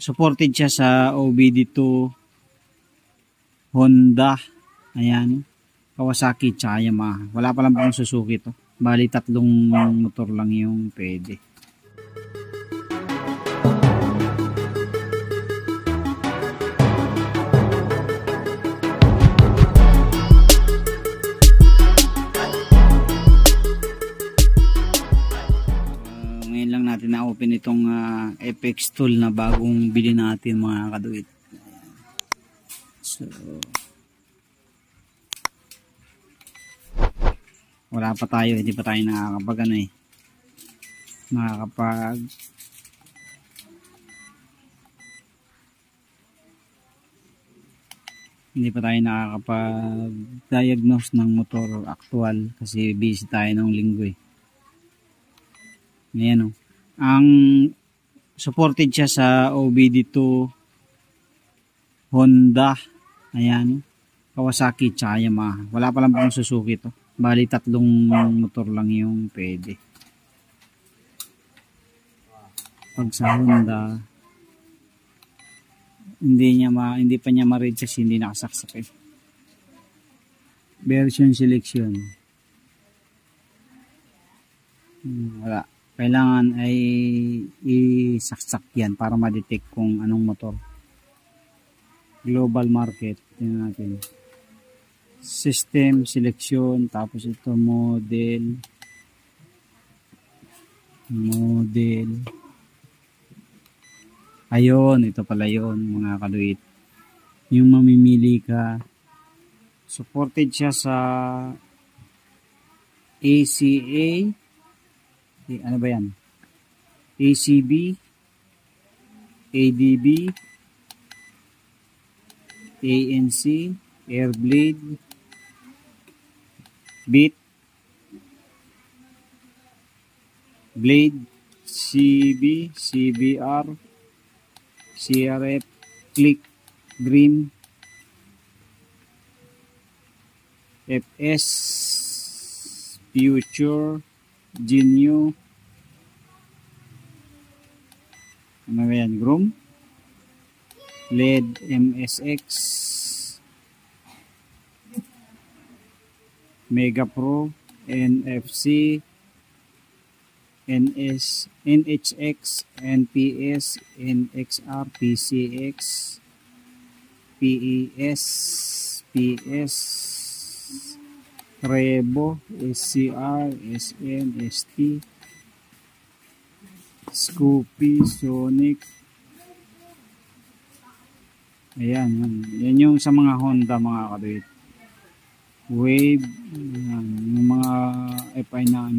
supported siya sa OBD2, Honda, ayan, Kawasaki, tsaka Yamaha. Wala pa lang pang Suzuki to. Bali 3 motor lang yung pwede. Ngayon lang natin na-open itong FX tool na bagong bili natin mga kaduit. So, wala pa tayo, hindi pa tayo nakakapag diagnose ng motor actual kasi busy tayo ng linggo Ayan ang supported siya sa OBD2, Honda, ayan, Kawasaki, tsaka Yamaha. Wala pa lang pang Suzuki to. Bali 3 motor lang yung pwede. Pag sa Honda, hindi pa niya ma-read kasi hindi nakasaksak Version selection. Wala. Kailangan ay isaksak yan para ma-detect kung anong motor. Global market. Tingnan natin. System selection, tapos ito model, ayun, ito pala yun mga kaluit, yung mamimili ka. Supported siya sa ACA, ano ba yan, ACB, ADB, ANC, Airblade, Beat, Blade, CB, CBR, CRF, Click, Green, FS, Future, Genio, ano ba yan, Groom, LED, MSX, Mega Pro, NFC, NHX, NPS, NXR, PCX, PES, PS, Revo, SCR, SN, ST, Scoopy, Sonic. Ayan, yan yung sa mga Honda mga kaduit. Wave, yung mga FI na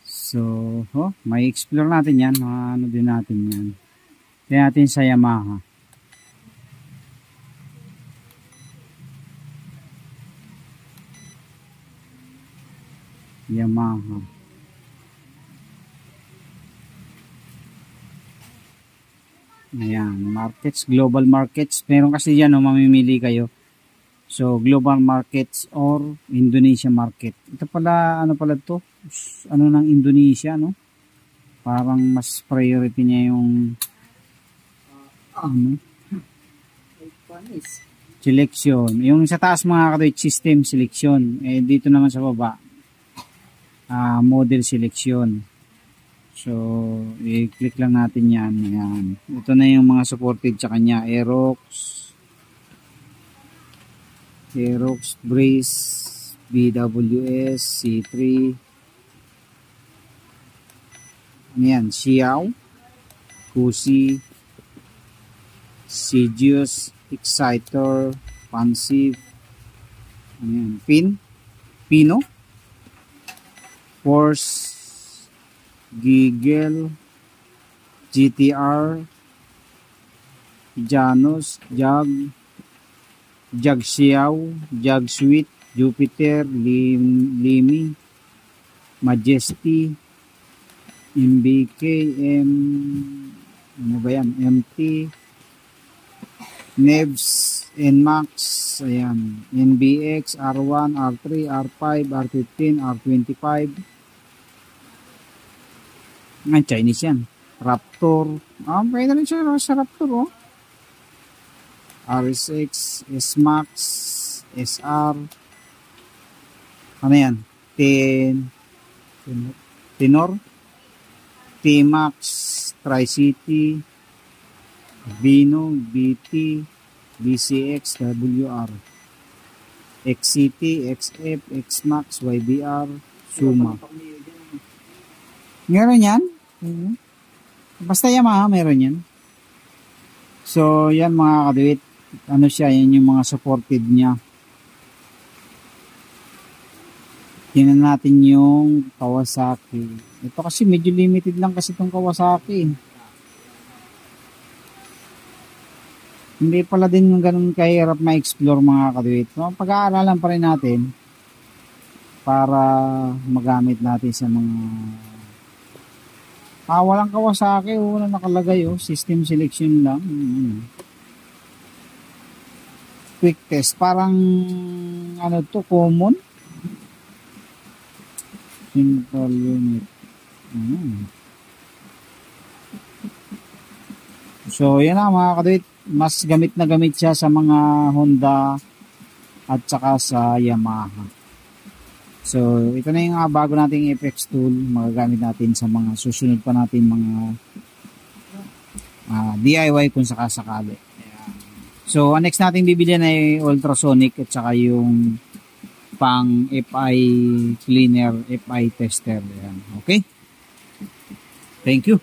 So, may explore natin yan, din natin yan. Kaya natin sa Yamaha. Ayan, markets, global markets. Meron kasi dyan, mamimili kayo. So, global markets or Indonesia market. Ito pala, ano pala to? Ano ng Indonesia, no? Parang mas priority niya yung selection. Yung sa taas mga kadoy, system selection. Dito naman sa baba, model selection. So, i-click lang natin yan. Ayan. Ito na yung mga supported sa kanya. Aerox, Breeze, BWS, C3. Ano yan? Xiao, Kusi, Sidious, Exciter, Pansy. Ano yan? Pino, Force, Gigel, GTR, Janus, Jag Xiao, Jag Sweet, Jupiter, Limi, Majesty, MBK, ano ba yan? MT, NEVs, NMAX, ayan, NBX, R1, R3, R5, R15, R25. Ngayon, Chinese yan. Raptor. Pwede rin siya sa Raptor, oh. RSX, S-Max, SR. Ano yan? Tenor, T-Max, Tri-City, Vino, BT, BCX, WR, XCT, XF, XMAX, YBR, Suma. Meron yan? Basta Yamaha, meron yan. So, yan mga kadwit. Ano siya, yan yung mga supported niya. Tingnan natin yung Kawasaki. Ito kasi medyo limited lang kasi itong Kawasaki. Hindi pala din ganun kahirap ma-explore mga kadwit. So, pag-aaralan pa rin natin para magamit natin sa mga walang Kawasaki. Wala nakalagay, system selection lang. Quick test. Parang ano to, common. Simple unit. So, yan na mga kadwit. Mas gamit na gamit siya sa mga Honda at saka sa Yamaha. So, ito na yung bago nating FX tool. Magagamit natin sa mga susunod pa natin mga DIY kung sakasakali. So, ang next nating bibilihan ay ultrasonic at saka yung pang FI cleaner, FI tester. Ayan. Okay? Thank you.